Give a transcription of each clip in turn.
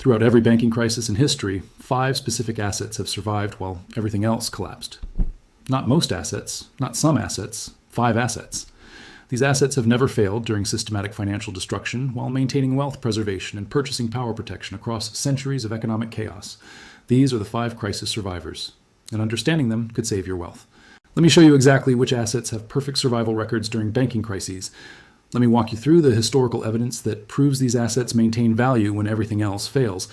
Throughout every banking crisis in history, 5 specific assets have survived while everything else collapsed. Not most assets, not some assets, 5 assets. These assets have never failed during systematic financial destruction while maintaining wealth preservation and purchasing power protection across centuries of economic chaos. These are the 5 crisis survivors, and understanding them could save your wealth. Let me show you exactly which assets have perfect survival records during banking crises. Let me walk you through the historical evidence that proves these assets maintain value when everything else fails.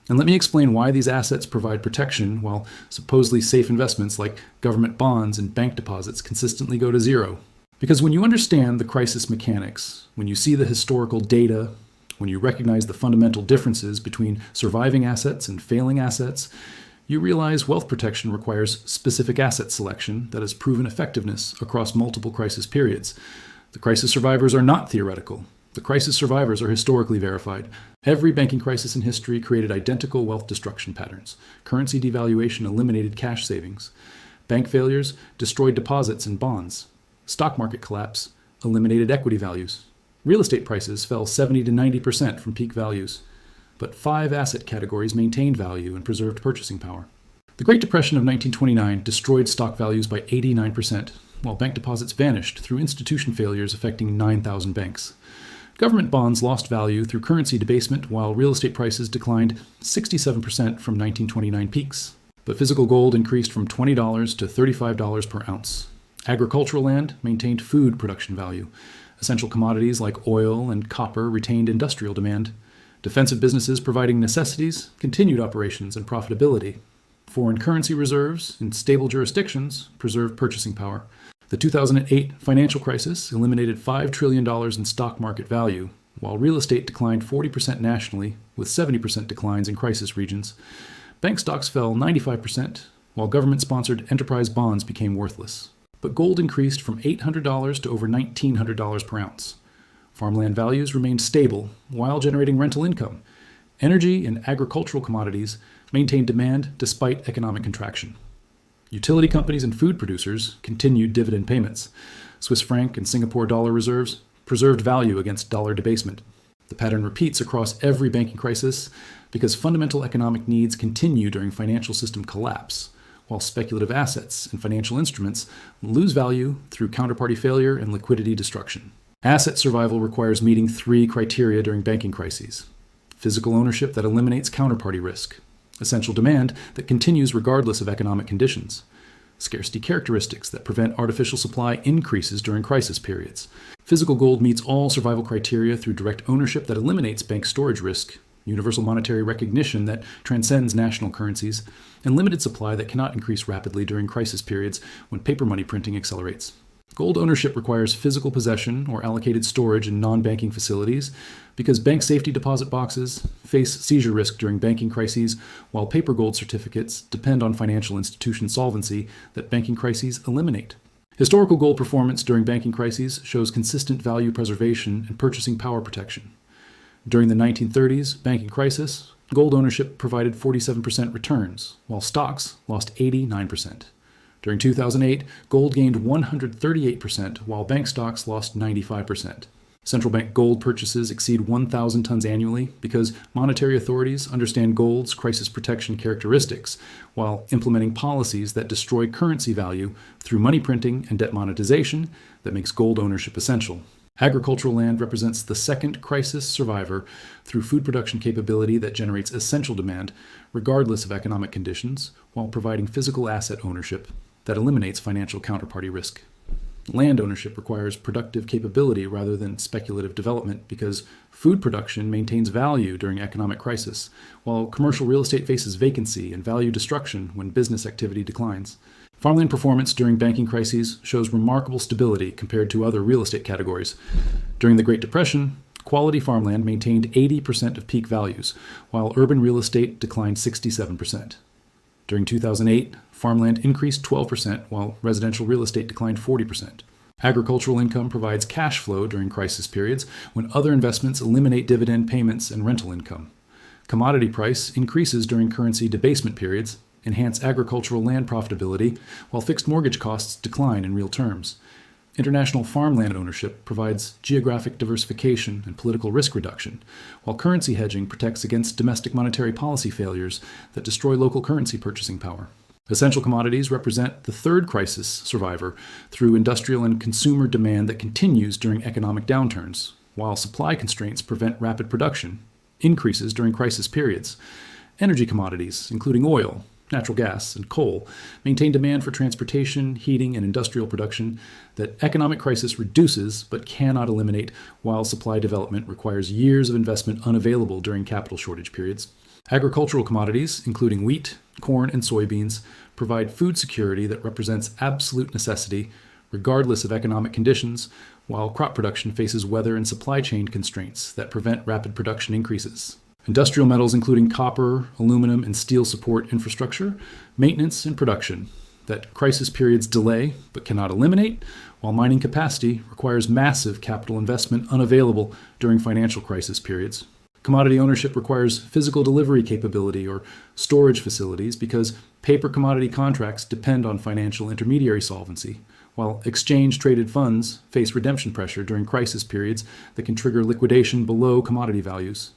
And let me explain why these assets provide protection while supposedly safe investments like government bonds and bank deposits consistently go to zero. Because when you understand the crisis mechanics, when you see the historical data, when you recognize the fundamental differences between surviving assets and failing assets, you realize wealth protection requires specific asset selection that has proven effectiveness across multiple crisis periods. The crisis survivors are not theoretical. The crisis survivors are historically verified. Every banking crisis in history created identical wealth destruction patterns. Currency devaluation eliminated cash savings. Bank failures destroyed deposits and bonds. Stock market collapse eliminated equity values. Real estate prices fell 70 to 90% from peak values. But 5 asset categories maintained value and preserved purchasing power. The Great Depression of 1929 destroyed stock values by 89%, while bank deposits vanished through institution failures affecting 9,000 banks. Government bonds lost value through currency debasement, while real estate prices declined 67% from 1929 peaks. But physical gold increased from $20 to $35 per ounce. Agricultural land maintained food production value. Essential commodities like oil and copper retained industrial demand. Defensive businesses providing necessities continued operations and profitability. Foreign currency reserves in stable jurisdictions preserved purchasing power. The 2008 financial crisis eliminated $5 trillion in stock market value, while real estate declined 40% nationally, with 70% declines in crisis regions. Bank stocks fell 95%, while government-sponsored enterprise bonds became worthless. But gold increased from $800 to over $1,900 per ounce. Farmland values remained stable while generating rental income. Energy and agricultural commodities maintained demand despite economic contraction. Utility companies and food producers continued dividend payments. Swiss franc and Singapore dollar reserves preserved value against dollar debasement. The pattern repeats across every banking crisis because fundamental economic needs continue during financial system collapse, while speculative assets and financial instruments lose value through counterparty failure and liquidity destruction. Asset survival requires meeting 3 criteria during banking crises. Physical ownership that eliminates counterparty risk. Essential demand that continues regardless of economic conditions. Scarcity characteristics that prevent artificial supply increases during crisis periods. Physical gold meets all survival criteria through direct ownership that eliminates bank storage risk, universal monetary recognition that transcends national currencies, and limited supply that cannot increase rapidly during crisis periods when paper money printing accelerates. Gold ownership requires physical possession or allocated storage in non-banking facilities because bank safety deposit boxes face seizure risk during banking crises, while paper gold certificates depend on financial institution solvency that banking crises eliminate. Historical gold performance during banking crises shows consistent value preservation and purchasing power protection. During the 1930s banking crisis, gold ownership provided 47% returns, while stocks lost 89%. During 2008, gold gained 138%, while bank stocks lost 95%. Central bank gold purchases exceed 1,000 tons annually because monetary authorities understand gold's crisis protection characteristics, while implementing policies that destroy currency value through money printing and debt monetization that makes gold ownership essential. Agricultural land represents the second crisis survivor through food production capability that generates essential demand regardless of economic conditions, while providing physical asset ownership that eliminates financial counterparty risk. Land ownership requires productive capability rather than speculative development because food production maintains value during economic crisis, while commercial real estate faces vacancy and value destruction when business activity declines. Farmland performance during banking crises shows remarkable stability compared to other real estate categories. During the Great Depression, quality farmland maintained 80% of peak values, while urban real estate declined 67%. During 2008, farmland increased 12%, while residential real estate declined 40%. Agricultural income provides cash flow during crisis periods when other investments eliminate dividend payments and rental income. Commodity price increases during currency debasement periods, enhance agricultural land profitability, while fixed mortgage costs decline in real terms. International farmland ownership provides geographic diversification and political risk reduction, while currency hedging protects against domestic monetary policy failures that destroy local currency purchasing power. Essential commodities represent the third crisis survivor through industrial and consumer demand that continues during economic downturns, while supply constraints prevent rapid production increases during crisis periods. Energy commodities, including oil, natural gas, and coal, maintain demand for transportation, heating, and industrial production that economic crisis reduces but cannot eliminate, while supply development requires years of investment unavailable during capital shortage periods. Agricultural commodities, including wheat, corn, and soybeans, provide food security that represents absolute necessity regardless of economic conditions, while crop production faces weather and supply chain constraints that prevent rapid production increases. Industrial metals, including copper, aluminum, and steel, support infrastructure, maintenance, and production that crisis periods delay but cannot eliminate, while mining capacity requires massive capital investment unavailable during financial crisis periods. Commodity ownership requires physical delivery capability or storage facilities because paper commodity contracts depend on financial intermediary solvency, while exchange-traded funds face redemption pressure during crisis periods that can trigger liquidation below commodity values.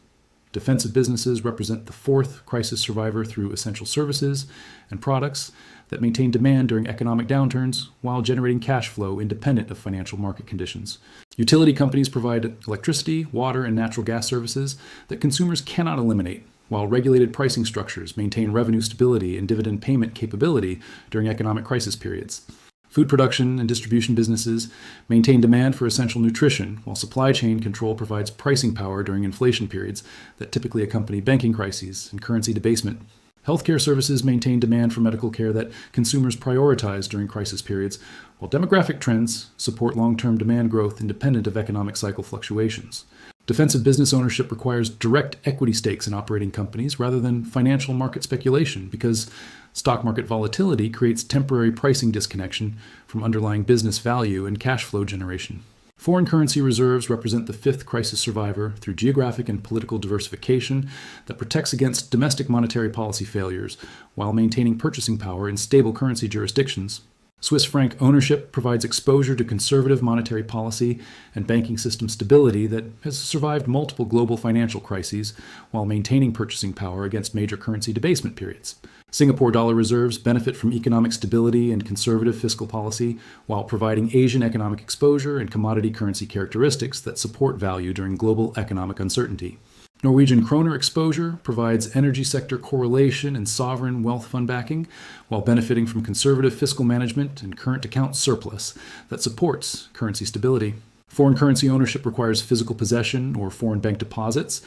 Defensive businesses represent the fourth crisis survivor through essential services and products that maintain demand during economic downturns while generating cash flow independent of financial market conditions. Utility companies provide electricity, water, and natural gas services that consumers cannot eliminate, while regulated pricing structures maintain revenue stability and dividend payment capability during economic crisis periods. Food production and distribution businesses maintain demand for essential nutrition, while supply chain control provides pricing power during inflation periods that typically accompany banking crises and currency debasement. Healthcare services maintain demand for medical care that consumers prioritize during crisis periods, while demographic trends support long-term demand growth independent of economic cycle fluctuations. Defensive business ownership requires direct equity stakes in operating companies rather than financial market speculation because stock market volatility creates temporary pricing disconnection from underlying business value and cash flow generation. Foreign currency reserves represent the fifth crisis survivor through geographic and political diversification that protects against domestic monetary policy failures while maintaining purchasing power in stable currency jurisdictions. Swiss franc ownership provides exposure to conservative monetary policy and banking system stability that has survived multiple global financial crises while maintaining purchasing power against major currency debasement periods. Singapore dollar reserves benefit from economic stability and conservative fiscal policy while providing Asian economic exposure and commodity currency characteristics that support value during global economic uncertainty. Norwegian kroner exposure provides energy sector correlation and sovereign wealth fund backing, while benefiting from conservative fiscal management and current account surplus that supports currency stability. Foreign currency ownership requires physical possession or foreign bank deposits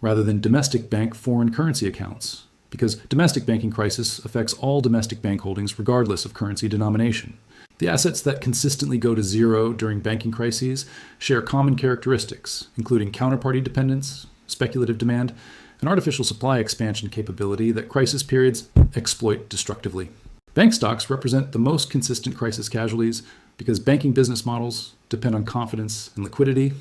rather than domestic bank foreign currency accounts, because domestic banking crisis affects all domestic bank holdings regardless of currency denomination. The assets that consistently go to zero during banking crises share common characteristics, including counterparty dependence, speculative demand, and artificial supply expansion capability that crisis periods exploit destructively. Bank stocks represent the most consistent crisis casualties because banking business models depend on confidence and liquidity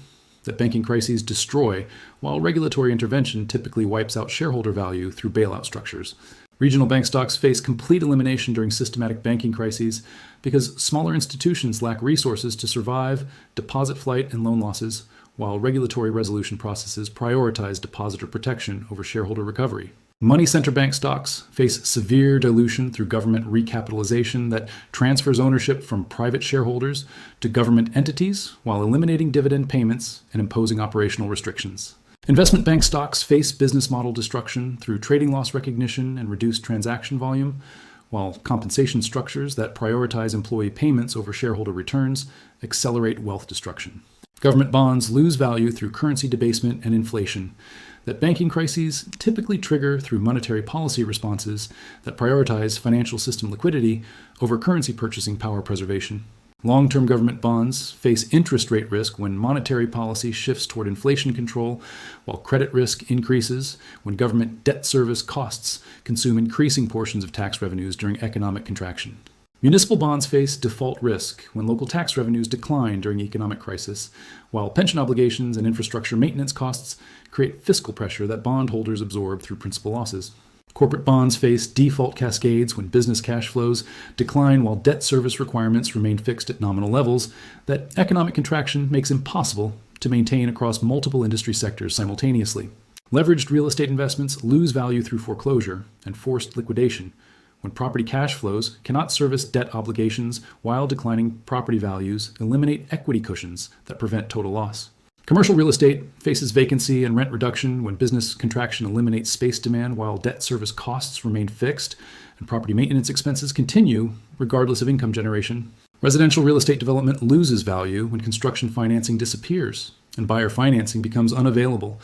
that banking crises destroy, while regulatory intervention typically wipes out shareholder value through bailout structures. Regional bank stocks face complete elimination during systematic banking crises because smaller institutions lack resources to survive deposit flight and loan losses, while regulatory resolution processes prioritize depositor protection over shareholder recovery. Money center bank stocks face severe dilution through government recapitalization that transfers ownership from private shareholders to government entities while eliminating dividend payments and imposing operational restrictions. Investment bank stocks face business model destruction through trading loss recognition and reduced transaction volume, while compensation structures that prioritize employee payments over shareholder returns accelerate wealth destruction. Government bonds lose value through currency debasement and inflation that banking crises typically trigger through monetary policy responses that prioritize financial system liquidity over currency purchasing power preservation. Long-term government bonds face interest rate risk when monetary policy shifts toward inflation control, while credit risk increases when government debt service costs consume increasing portions of tax revenues during economic contraction. Municipal bonds face default risk when local tax revenues decline during economic crisis, while pension obligations and infrastructure maintenance costs create fiscal pressure that bondholders absorb through principal losses. Corporate bonds face default cascades when business cash flows decline while debt service requirements remain fixed at nominal levels that economic contraction makes impossible to maintain across multiple industry sectors simultaneously. Leveraged real estate investments lose value through foreclosure and forced liquidation when property cash flows cannot service debt obligations while declining property values eliminate equity cushions that prevent total loss. Commercial real estate faces vacancy and rent reduction when business contraction eliminates space demand while debt service costs remain fixed and property maintenance expenses continue regardless of income generation. Residential real estate development loses value when construction financing disappears and buyer financing becomes unavailable,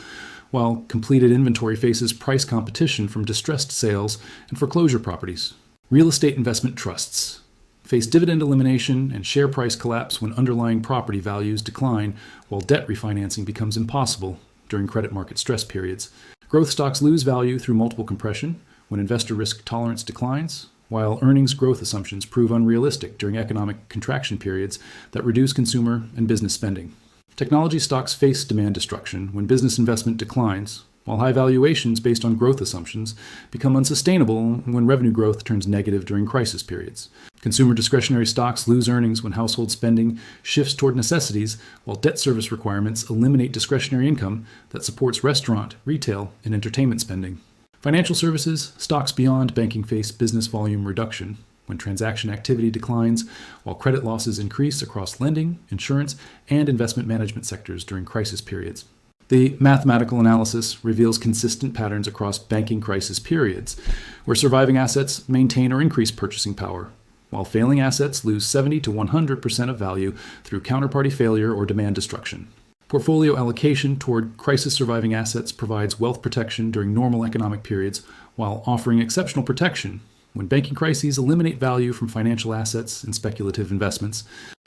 while completed inventory faces price competition from distressed sales and foreclosure properties. Real estate investment trusts face dividend elimination and share price collapse when underlying property values decline, while debt refinancing becomes impossible during credit market stress periods. Growth stocks lose value through multiple compression when investor risk tolerance declines, while earnings growth assumptions prove unrealistic during economic contraction periods that reduce consumer and business spending. Technology stocks face demand destruction when business investment declines, while high valuations based on growth assumptions become unsustainable when revenue growth turns negative during crisis periods. Consumer discretionary stocks lose earnings when household spending shifts toward necessities, while debt service requirements eliminate discretionary income that supports restaurant, retail, and entertainment spending. Financial services stocks beyond banking face business volume reduction when transaction activity declines, while credit losses increase across lending, insurance, and investment management sectors during crisis periods. The mathematical analysis reveals consistent patterns across banking crisis periods, where surviving assets maintain or increase purchasing power, while failing assets lose 70 to 100% of value through counterparty failure or demand destruction. Portfolio allocation toward crisis-surviving assets provides wealth protection during normal economic periods, while offering exceptional protection when banking crises eliminate value from financial assets and speculative investments.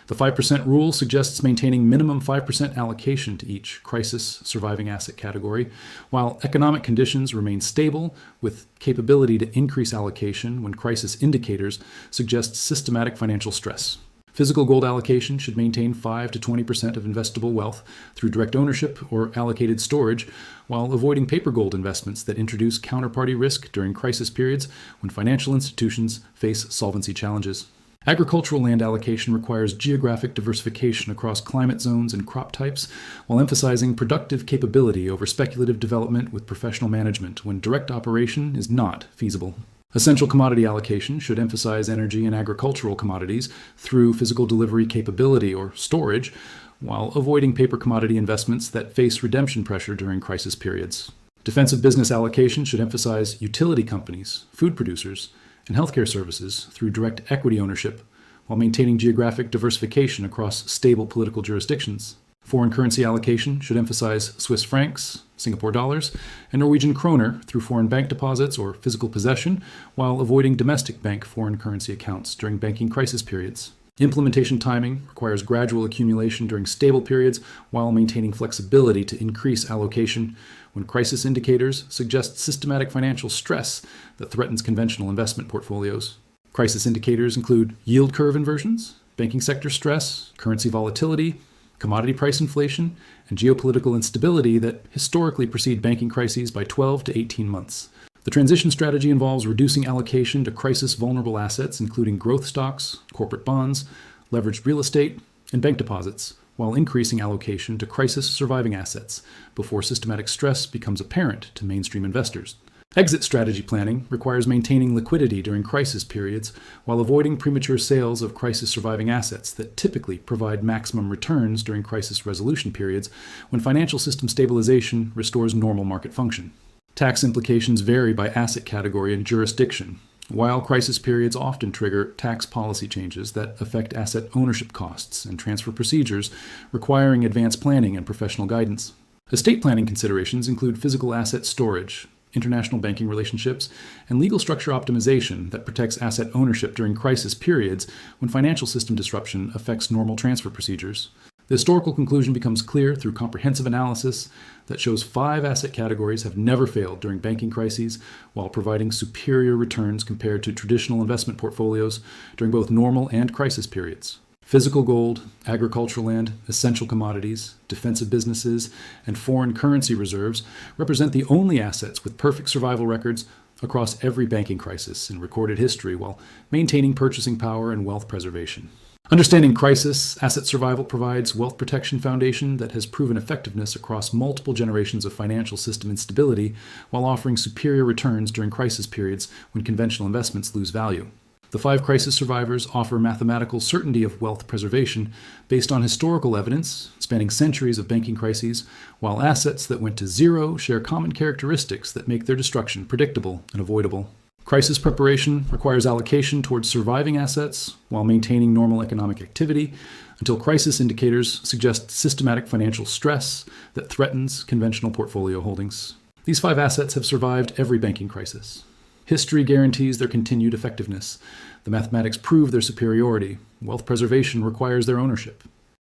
The 5% rule suggests maintaining minimum 5% allocation to each crisis-surviving asset category, while economic conditions remain stable with capability to increase allocation when crisis indicators suggest systematic financial stress. Physical gold allocation should maintain 5 to 20% of investable wealth through direct ownership or allocated storage, while avoiding paper gold investments that introduce counterparty risk during crisis periods when financial institutions face solvency challenges. Agricultural land allocation requires geographic diversification across climate zones and crop types, while emphasizing productive capability over speculative development with professional management when direct operation is not feasible. Essential commodity allocation should emphasize energy and agricultural commodities through physical delivery capability or storage, while avoiding paper commodity investments that face redemption pressure during crisis periods. Defensive business allocation should emphasize utility companies, food producers, and healthcare services through direct equity ownership, while maintaining geographic diversification across stable political jurisdictions. Foreign currency allocation should emphasize Swiss francs, Singapore dollars, and Norwegian kroner through foreign bank deposits or physical possession, while avoiding domestic bank foreign currency accounts during banking crisis periods. Implementation timing requires gradual accumulation during stable periods while maintaining flexibility to increase allocation when crisis indicators suggest systematic financial stress that threatens conventional investment portfolios. Crisis indicators include yield curve inversions, banking sector stress, currency volatility, commodity price inflation, and geopolitical instability that historically precede banking crises by 12 to 18 months. The transition strategy involves reducing allocation to crisis-vulnerable assets, including growth stocks, corporate bonds, leveraged real estate, and bank deposits, while increasing allocation to crisis-surviving assets before systematic stress becomes apparent to mainstream investors. Exit strategy planning requires maintaining liquidity during crisis periods while avoiding premature sales of crisis-surviving assets that typically provide maximum returns during crisis resolution periods when financial system stabilization restores normal market function. Tax implications vary by asset category and jurisdiction, while crisis periods often trigger tax policy changes that affect asset ownership costs and transfer procedures, requiring advanced planning and professional guidance. Estate planning considerations include physical asset storage, international banking relationships, and legal structure optimization that protects asset ownership during crisis periods when financial system disruption affects normal transfer procedures. The historical conclusion becomes clear through comprehensive analysis that shows 5 asset categories have never failed during banking crises while providing superior returns compared to traditional investment portfolios during both normal and crisis periods. Physical gold, agricultural land, essential commodities, defensive businesses, and foreign currency reserves represent the only assets with perfect survival records across every banking crisis in recorded history while maintaining purchasing power and wealth preservation. Understanding crisis asset survival provides wealth protection foundation that has proven effectiveness across multiple generations of financial system instability while offering superior returns during crisis periods when conventional investments lose value. The 5 crisis survivors offer mathematical certainty of wealth preservation based on historical evidence spanning centuries of banking crises, while assets that went to zero share common characteristics that make their destruction predictable and avoidable. Crisis preparation requires allocation towards surviving assets while maintaining normal economic activity until crisis indicators suggest systematic financial stress that threatens conventional portfolio holdings. These 5 assets have survived every banking crisis. History guarantees their continued effectiveness. The mathematics prove their superiority. Wealth preservation requires their ownership.